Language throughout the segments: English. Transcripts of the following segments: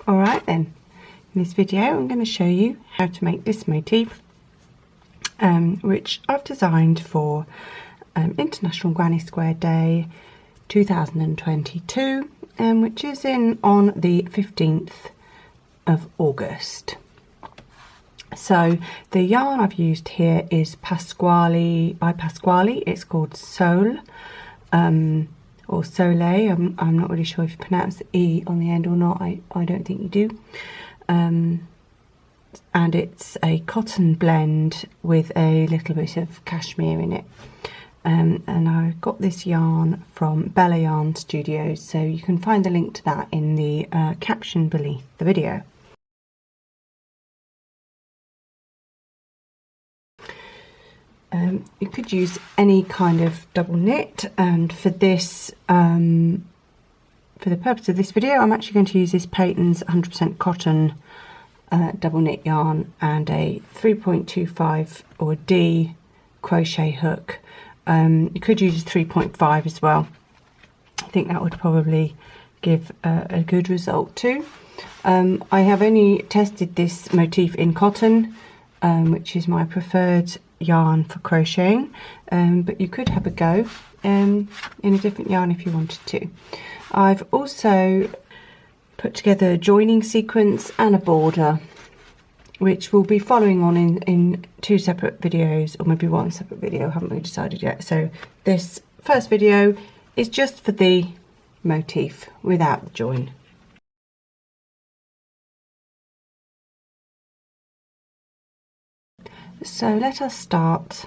Alright then, in this video I'm going to show you how to make this motif, which I've designed for International Granny Square Day 2022, which is on the 15th of August. So the yarn I've used here is Pasquale by Pasquale. It's called Sol or Soleil. I'm not really sure if you pronounce the E on the end or not. I don't think you do. And it's a cotton blend with a little bit of cashmere in it. And I got this yarn from Bella Yarn Studios, so you can find the link to that in the caption beneath the video. You could use any kind of double knit, and for this, for the purpose of this video, I'm actually going to use this Peyton's 100% cotton double knit yarn and a 3.25 or D crochet hook. You could use a 3.5 as well. I think that would probably give a good result too. I have only tested this motif in cotton, which is my preferred yarn for crocheting, but you could have a go in a different yarn if you wanted to. I've also put together a joining sequence and a border, which will be following on in two separate videos, or maybe one separate video. I haven't really decided yet. So this first video is just for the motif without the join. So let us start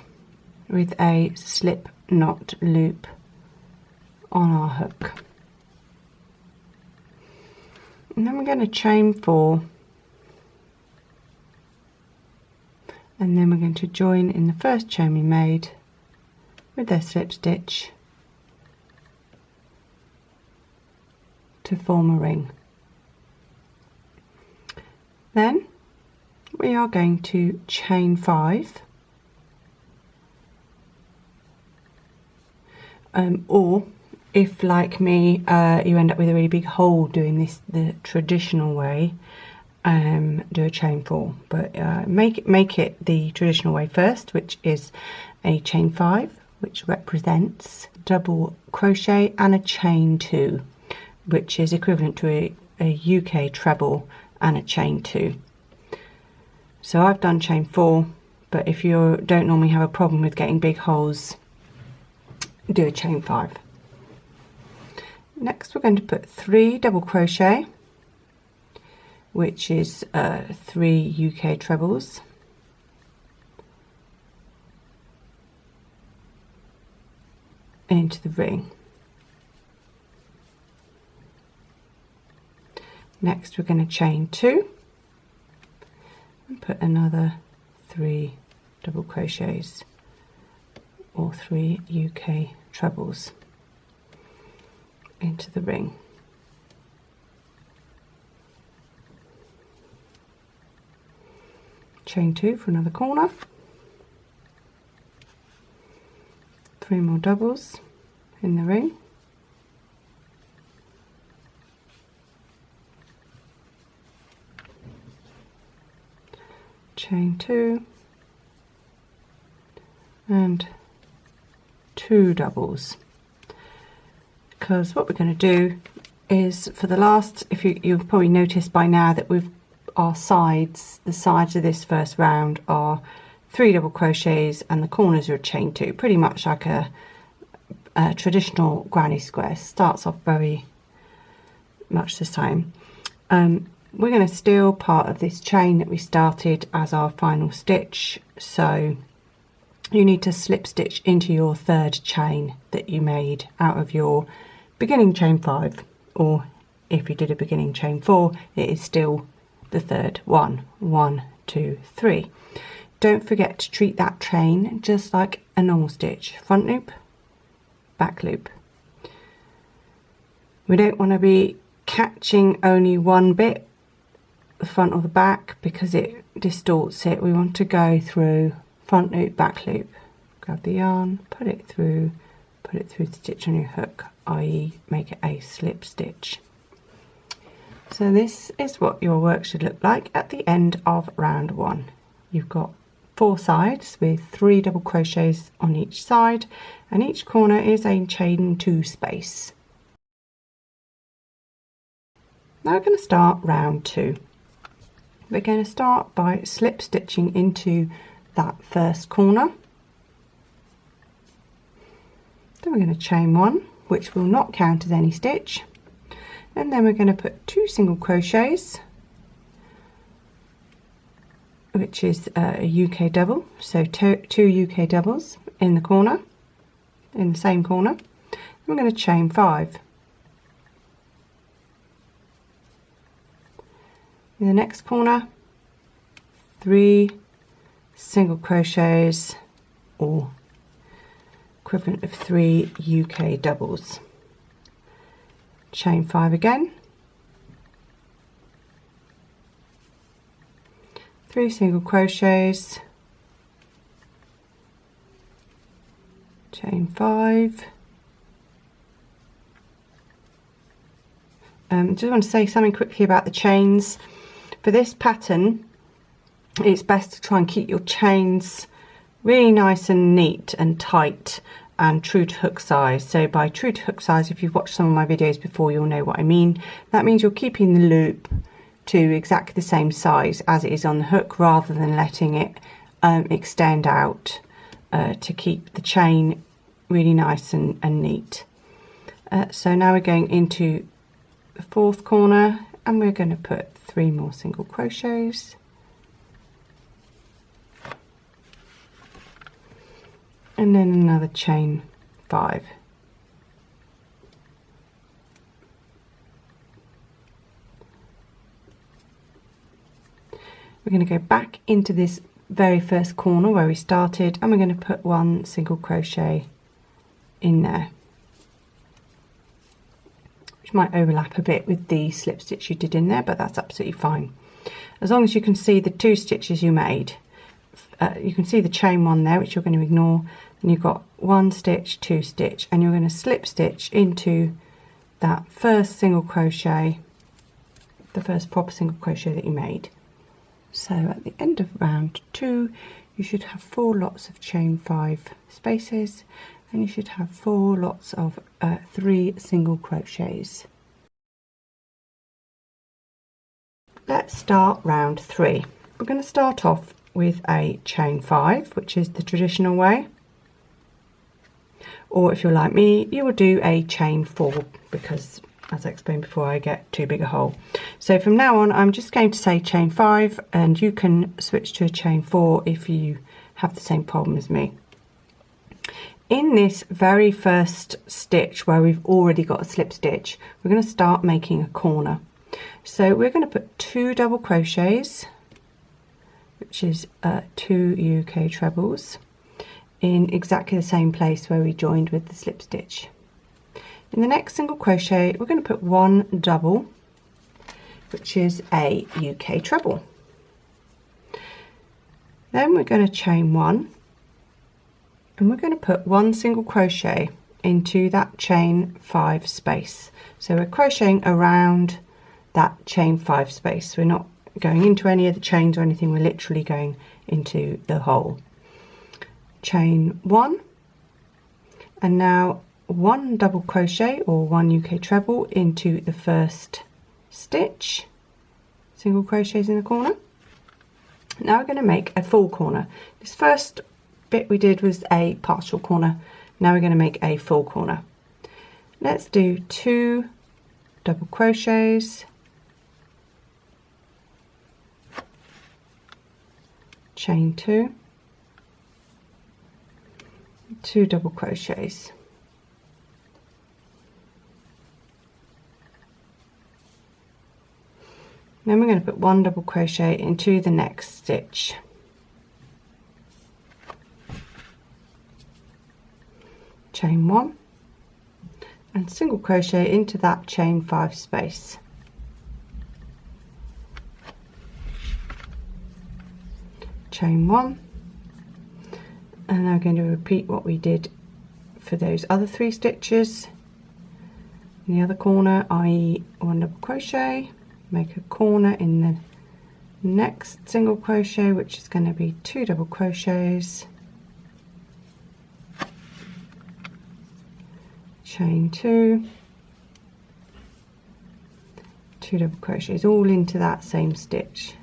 with a slip knot loop on our hook, and then we're going to chain 4, and then we're going to join in the first chain we made with a slip stitch to form a ring. Then we are going to chain 5, or if, like me, you end up with a really big hole doing this the traditional way, do a chain 4, but make it the traditional way first, which is a chain 5, which represents double crochet, and a chain 2, which is equivalent to a UK treble and a chain 2. So I've done chain 4, but if you don't normally have a problem with getting big holes, do a chain 5. Next we're going to put 3 double crochet, which is 3 UK trebles, into the ring. Next we're going to chain 2 and put another 3 double crochets, or 3 UK trebles, into the ring. Chain 2 for another corner, 3 more doubles in the ring, chain 2 and 2 doubles, because what we're going to do is, for the last, you've probably noticed by now that the sides of this first round are 3 double crochets and the corners are a chain 2, pretty much like a traditional granny square. Starts off very much the same. We're going to steal part of this chain that we started as our final stitch, so you need to slip stitch into your third chain that you made out of your beginning chain 5, or if you did a beginning chain 4, it is still the third one. 1, 2, 3. Don't forget to treat that chain just like a normal stitch. Front loop, back loop. We don't want to be catching only one bit, the front or the back, because it distorts it. We want to go through front loop, back loop. Grab the yarn, put it through the stitch on your hook, i.e. make it a slip stitch. So this is what your work should look like at the end of round 1. You've got 4 sides with 3 double crochets on each side, and each corner is a chain 2 space. Now we're going to start round 2. We're going to start by slip stitching into that first corner. Then we're going to chain 1, which will not count as any stitch, and then we're going to put 2 single crochets, which is a UK double, so two UK doubles in the corner, in the same corner. We're going to chain 5. In the next corner, 3 single crochets, or equivalent of 3 UK doubles. Chain 5 again, 3 single crochets, chain 5. Just want to say something quickly about the chains. For this pattern, it's best to try and keep your chains really nice and neat and tight and true to hook size. So by true to hook size, if you've watched some of my videos before, you'll know what I mean. That means you're keeping the loop to exactly the same size as it is on the hook, rather than letting it extend out, to keep the chain really nice and neat. So now we're going into the 4th corner, and we're going to put 3 more single crochets, and then another chain 5. We're going to go back into this very first corner where we started, and we're going to put 1 single crochet in there, which might overlap a bit with the slip stitch you did in there, but that's absolutely fine. As long as you can see the 2 stitches you made, you can see the chain 1 there, which you're going to ignore, and you've got 1 stitch, 2 stitch, and you're going to slip stitch into that first single crochet, the first proper single crochet that you made. So at the end of round 2, you should have 4 lots of chain 5 spaces, and you should have 4 lots of 3 single crochets. Let's start round 3. We're going to start off with a chain 5, which is the traditional way, or if you're like me, you will do a chain 4, because as I explained before, I get too big a hole. So from now on, I'm just going to say chain 5, and you can switch to a chain 4 if you have the same problem as me. In this very first stitch where we've already got a slip stitch, we're going to start making a corner. So we're going to put 2 double crochets, which is 2 UK trebles, in exactly the same place where we joined with the slip stitch. In the next single crochet, we're going to put 1 double, which is a UK treble. Then we're going to chain 1, and we're going to put 1 single crochet into that chain 5 space. So we're crocheting around that chain 5 space. We're not going into any of the chains or anything, we're literally going into the hole. Chain 1, and now 1 double crochet or 1 UK treble into the first stitch, single crochets in the corner. Now we're going to make a full corner. This first bit we did was a partial corner. Now we're going to make a full corner. Let's do 2 double crochets, chain 2, 2 double crochets. Then we're going to put 1 double crochet into the next stitch. Chain 1 and single crochet into that chain 5 space. Chain 1, and now we're going to repeat what we did for those other 3 stitches in the other corner, i.e. 1 double crochet, make a corner in the next single crochet, which is going to be 2 double crochets, chain 2, 2 double crochets, all into that same stitch.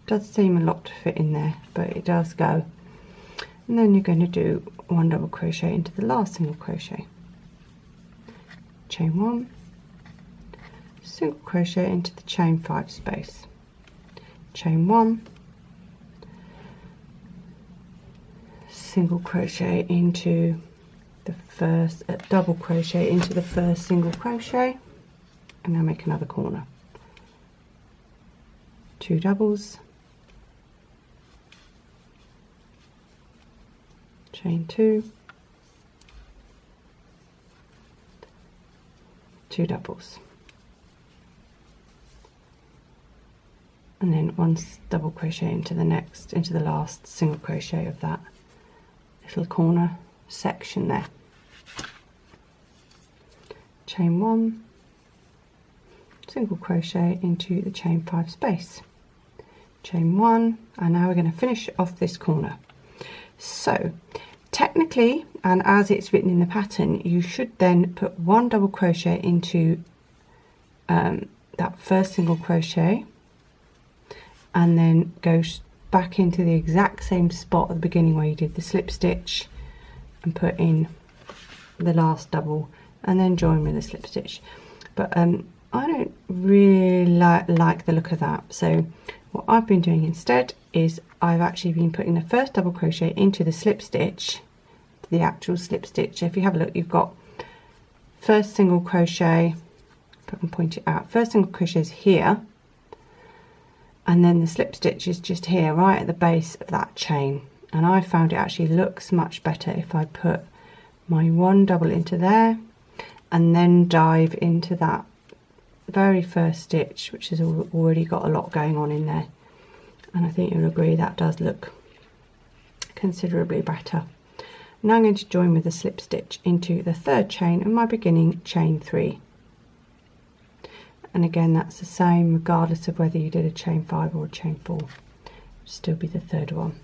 Does seem a lot to fit in there, but it does go. And then you're going to do 1 double crochet into the last single crochet, chain 1, single crochet into the chain 5 space, chain 1, single crochet into the first, double crochet into the first single crochet, and now make another corner, 2 doubles, chain 2, 2 doubles, and then 1 double crochet into the next, into the last single crochet of that little corner section there, chain 1, single crochet into the chain 5 space, chain 1, and now we're going to finish off this corner. So technically, and as it's written in the pattern, you should then put 1 double crochet into that first single crochet, and then go back into the exact same spot at the beginning where you did the slip stitch, and put in the last double, and then join with a slip stitch. But I don't really like the look of that, so what I've been doing instead is I've actually been putting the first double crochet into the slip stitch, the actual slip stitch. If you have a look, you've got first single crochet, if I can point it out, first single crochet is here, and then the slip stitch is just here right at the base of that chain. And I found it actually looks much better if I put my 1 double into there and then dive into that very first stitch, which has already got a lot going on in there, and I think you'll agree that does look considerably better. Now I'm going to join with a slip stitch into the 3rd chain of my beginning chain 3, and again that's the same regardless of whether you did a chain 5 or a chain 4, it'll still be the 3rd one.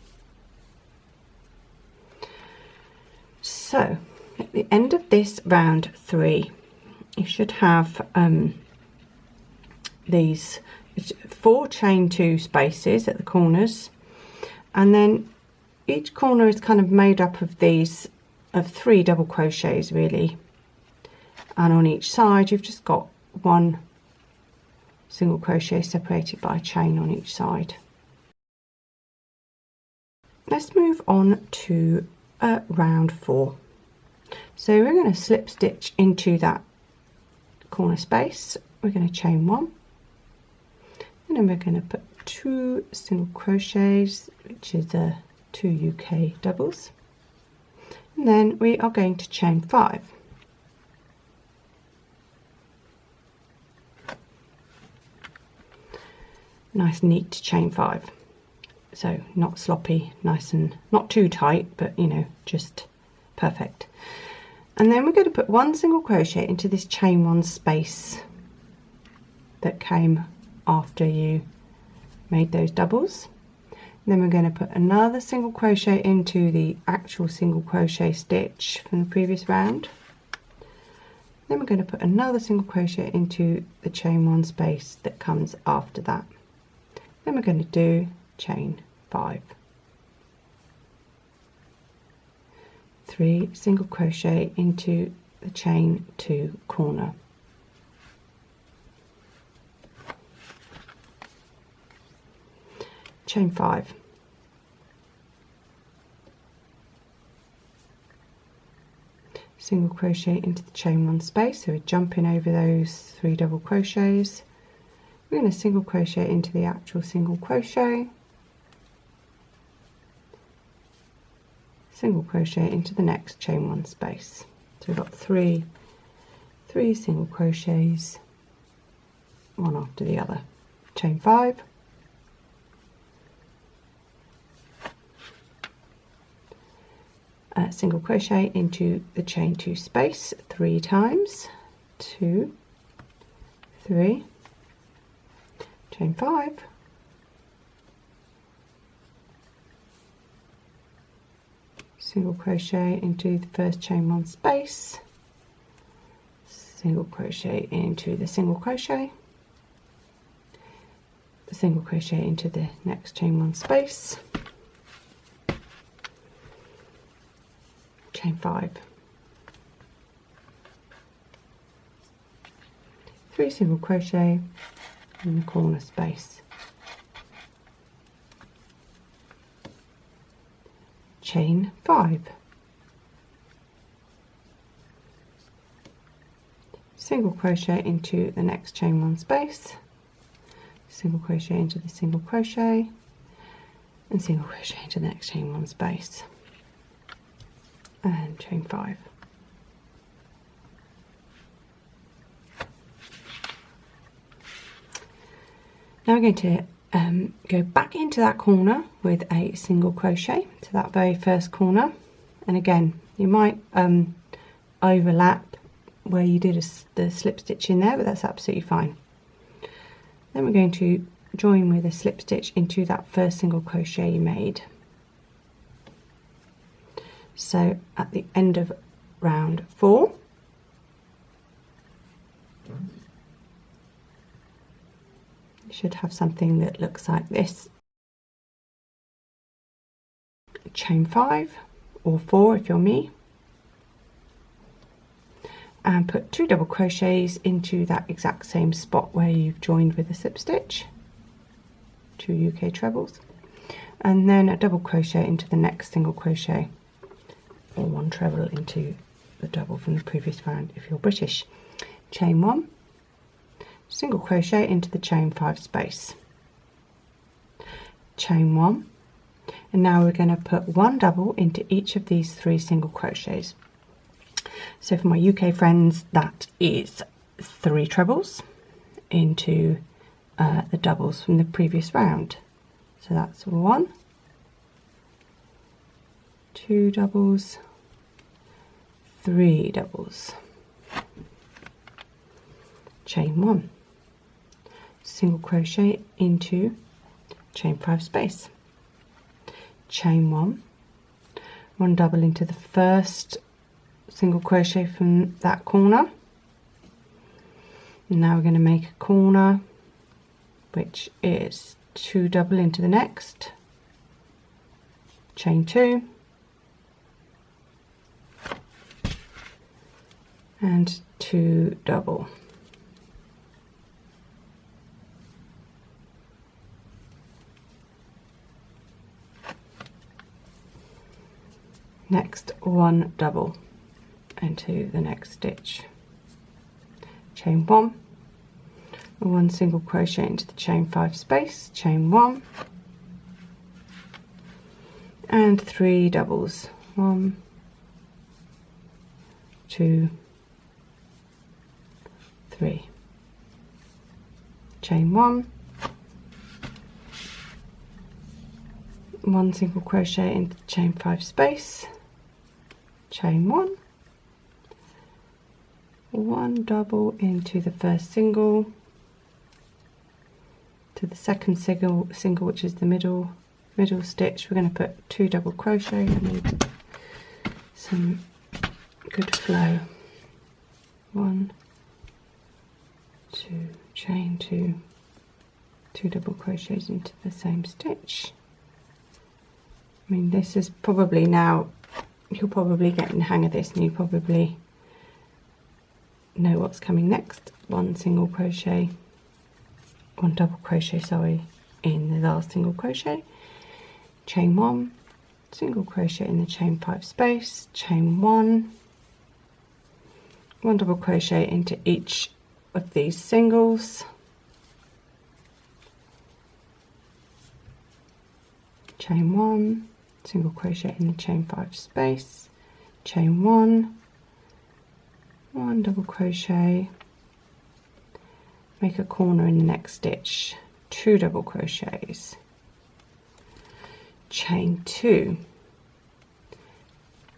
So at the end of this round 3 you should have these 4 chain 2 spaces at the corners, and then each corner is kind of made up of these 3 double crochets really, and on each side you've just got 1 single crochet separated by a chain on each side. Let's move on to round 4. So we're going to slip stitch into that corner space, we're going to chain 1, and then we're going to put 2 single crochets, which is 2 UK doubles, and then we are going to chain 5. Nice neat chain 5, so not sloppy, nice and not too tight, but you know, just perfect. And then we're going to put 1 single crochet into this chain 1 space that came after you made those doubles. And then we're going to put another single crochet into the actual single crochet stitch from the previous round. Then we're going to put another single crochet into the chain 1 space that comes after that. Then we're going to do chain 5, 3 single crochet into the chain 2 corner, chain 5, single crochet into the chain 1 space, so we're jumping over those 3 double crochets. We're going to single crochet into the actual single crochet, single crochet into the next chain 1 space. So we've got three single crochets, one after the other, chain 5, single crochet into the chain 2 space 3 times, 2, 3, chain 5, single crochet into the first chain 1 space, single crochet into the single crochet, single crochet into the next chain 1 space, chain 5, 3 single crochet in the corner space, chain 5, single crochet into the next chain 1 space, single crochet into the single crochet, and single crochet into the next chain 1 space, and chain 5. Now we're going to go back into that corner with a single crochet to that very first corner, and again you might overlap where you did the slip stitch in there, but that's absolutely fine. Then we're going to join with a slip stitch into that first single crochet you made. So at the end of round 4, you should have something that looks like this. Chain 5 or 4 if you're me, and put 2 double crochets into that exact same spot where you've joined with a slip stitch, 2 UK trebles, and then a double crochet into the next single crochet, or 1 treble into the double from the previous round if you're British. Chain 1, single crochet into the chain 5 space, chain 1, and now we're going to put 1 double into each of these 3 single crochets. So for my UK friends, that is 3 trebles into the doubles from the previous round. So that's 1, 2 doubles, 3 doubles, chain 1, single crochet into chain 5 space, chain 1, 1 double into the first single crochet from that corner, and now we're going to make a corner which is 2 double into the next, chain 2, and 2 double, next 1 double into the next stitch, chain 1, 1 single crochet into the chain 5 space, chain 1, and 3 doubles, 1, 2, 3, chain 1, 1 single crochet into the chain 5 space, chain 1, 1 double into the first single, to the second single which is the middle stitch. We're going to put 2 double crochet. I need some good flow. 1, 2, chain 2, 2 double crochets into the same stitch. I mean, this is probably now, you'll probably get in the hang of this and you probably know what's coming next. 1 single crochet, 1 double crochet, sorry, in the last single crochet, chain 1, single crochet in the chain 5 space, chain 1, 1 double crochet into each of these singles, chain 1, single crochet in the chain 5 space, chain 1, 1 double crochet, make a corner in the next stitch, 2 double crochets, chain 2,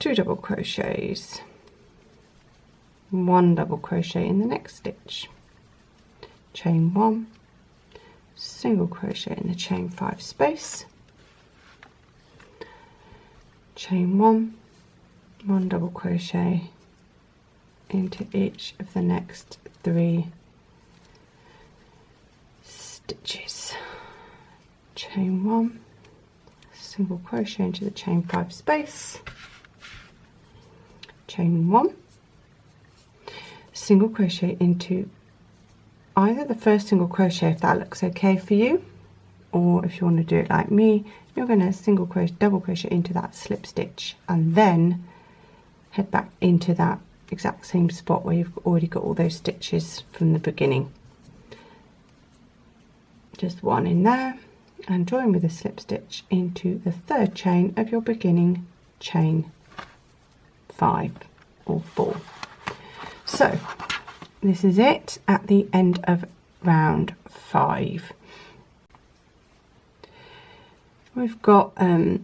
2 double crochets, 1 double crochet in the next stitch, chain 1, single crochet in the chain 5 space, chain 1, 1 double crochet into each of the next 3 stitches, chain 1, single crochet into the chain 5 space, chain 1, single crochet into either the first single crochet if that looks okay for you, or if you want to do it like me, you're going to single crochet, double crochet into that slip stitch and then head back into that exact same spot where you've already got all those stitches from the beginning. Just one in there and join with a slip stitch into the 3rd chain of your beginning chain 5 or 4. So this is it at the end of round 5. We've got the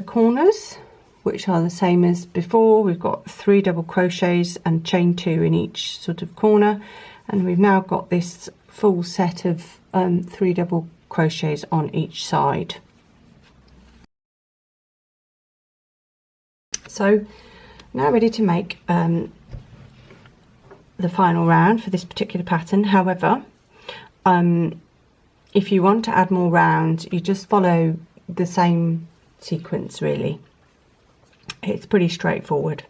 corners, which are the same as before. We've got 3 double crochets and chain 2 in each sort of corner, and we've now got this full set of 3 double crochets on each side. So now ready to make the final round for this particular pattern. However, if you want to add more rounds, you just follow the same sequence really. It's pretty straightforward.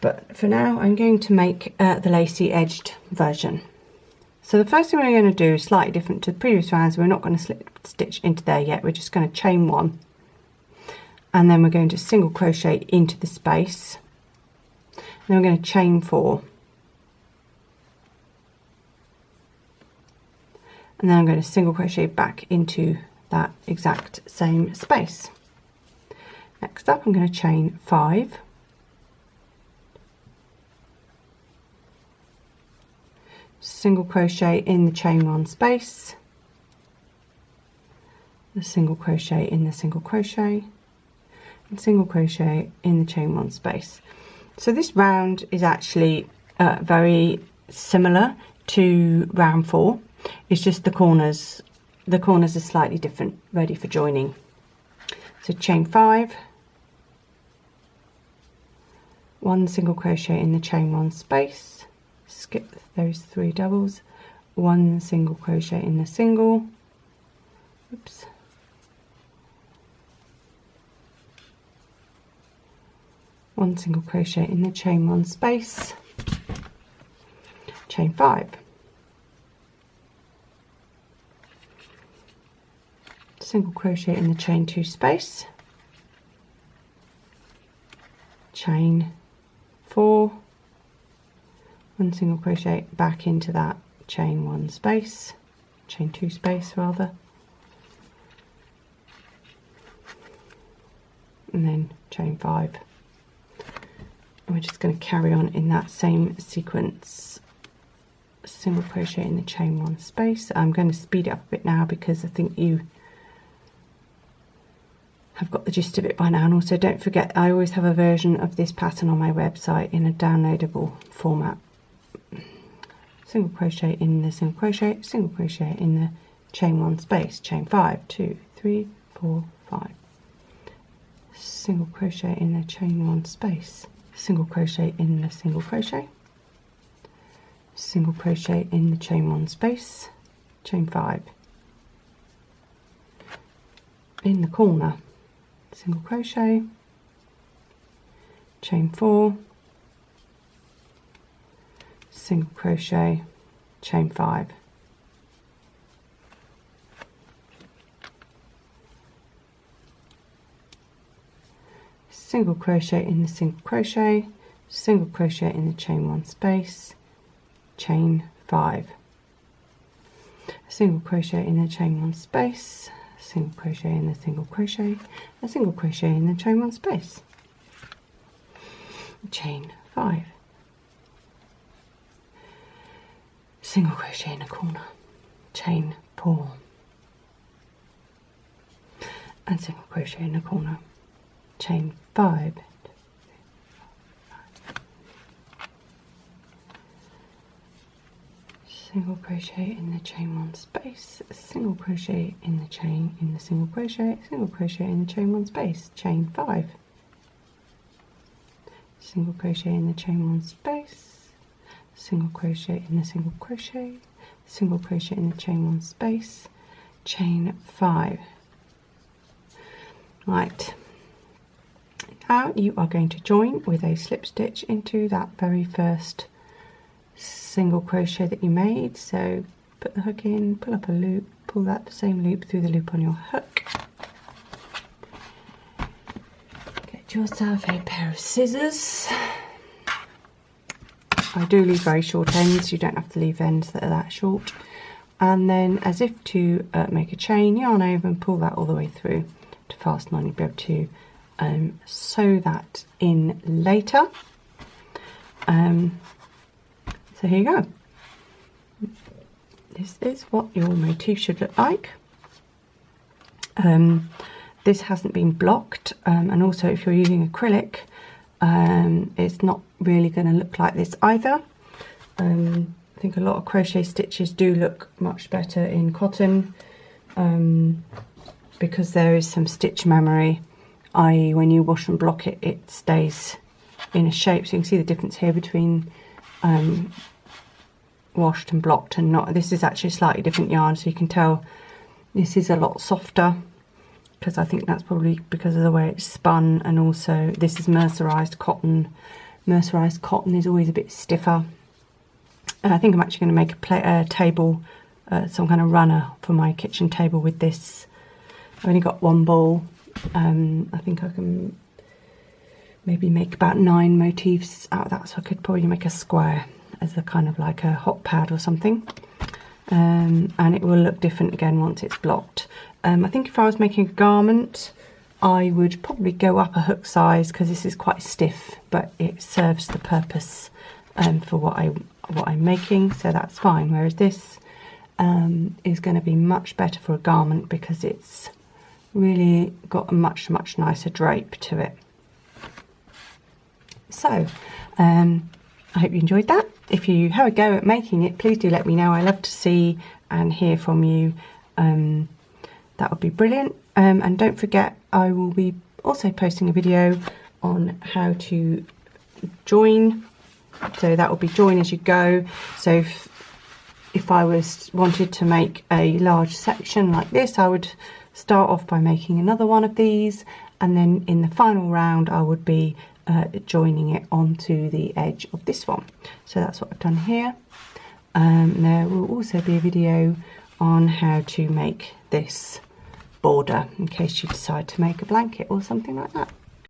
But for now I'm going to make the lacy edged version. So the first thing we're going to do is slightly different to the previous rounds. We're not going to slip stitch into there yet. We're just going to chain 1 and then we're going to single crochet into the space. Then we're going to chain 4. And then I'm going to single crochet back into that exact same space. Next up I'm going to chain 5, single crochet in the chain 1 space, the single crochet in the single crochet, and single crochet in the chain 1 space. So this round is actually very similar to round 4. It's just the corners are slightly different, ready for joining. So chain 5, 1 single crochet in the chain 1 space, skip those 3 doubles, 1 single crochet in the single, oops, 1 single crochet in the chain 1 space, chain 5, single crochet in the chain 2 space, chain 4, 1 single crochet back into that chain 1 space, chain 2 space rather, and then chain 5. And we're just going to carry on in that same sequence. Single crochet in the chain 1 space. I'm going to speed it up a bit now because I think you have got the gist of it by now, and also don't forget I always have a version of this pattern on my website in a downloadable format. Single crochet in the single crochet in the chain 1 space, chain 5, 2, 3, 4, 5, single crochet in the chain 1 space, single crochet in the single crochet, single crochet in the chain 1 space, chain 5, in the corner, single crochet, chain 4, single crochet, chain 5, single crochet in the single crochet, single crochet in the chain 1 space, chain 5, single crochet in the chain 1 space, single crochet in the single crochet, a single crochet in the chain 1 space, chain 5, single crochet in a corner, chain 4, and single crochet in a corner, chain 5, single crochet in the chain 1 space, single crochet in the chain in the single crochet, single crochet in the chain 1 space, chain 5, single crochet in the chain 1 space, single crochet in the single crochet, single crochet in the chain 1 space, chain 5. Right, now you are going to join with a slip stitch into that very first single crochet that you made. So put the hook in, pull up a loop, pull that same loop through the loop on your hook, get yourself a pair of scissors. I do leave very short ends, you don't have to leave ends that are that short, and then as if to make a chain, yarn over and pull that all the way through to fasten on. You'll be able to sew that in later. So here you go. This is what your motif should look like. This hasn't been blocked, and also if you're using acrylic, it's not really going to look like this either. I think a lot of crochet stitches do look much better in cotton, because there is some stitch memory, i.e. when you wash and block it, it stays in a shape. So you can see the difference here between washed and blocked and not. This is actually a slightly different yarn, so you can tell this is a lot softer, because I think that's probably because of the way it's spun, and also this is mercerized cotton. Mercerized cotton is always a bit stiffer. And I think I'm actually going to make a table, some kind of runner for my kitchen table with this. I've only got one ball. I think I can maybe make about 9 motifs out of that, so I could probably make a square as a kind of like a hot pad or something, and it will look different again once it's blocked. I think if I was making a garment, I would probably go up a hook size, because this is quite stiff, but it serves the purpose for what I'm making, so that's fine. Whereas this is going to be much better for a garment, because it's really got a much nicer drape to it. So I hope you enjoyed that. If you have a go at making it, please do let me know. I love to see and hear from you. That would be brilliant. And don't forget, I will be also posting a video on how to join. So that will be join as you go. So if I wanted to make a large section like this, I would start off by making another one of these, and then in the final round I would be joining it onto the edge of this one. So that's what I've done here. There will also be a video on how to make this border in case you decide to make a blanket or something like that.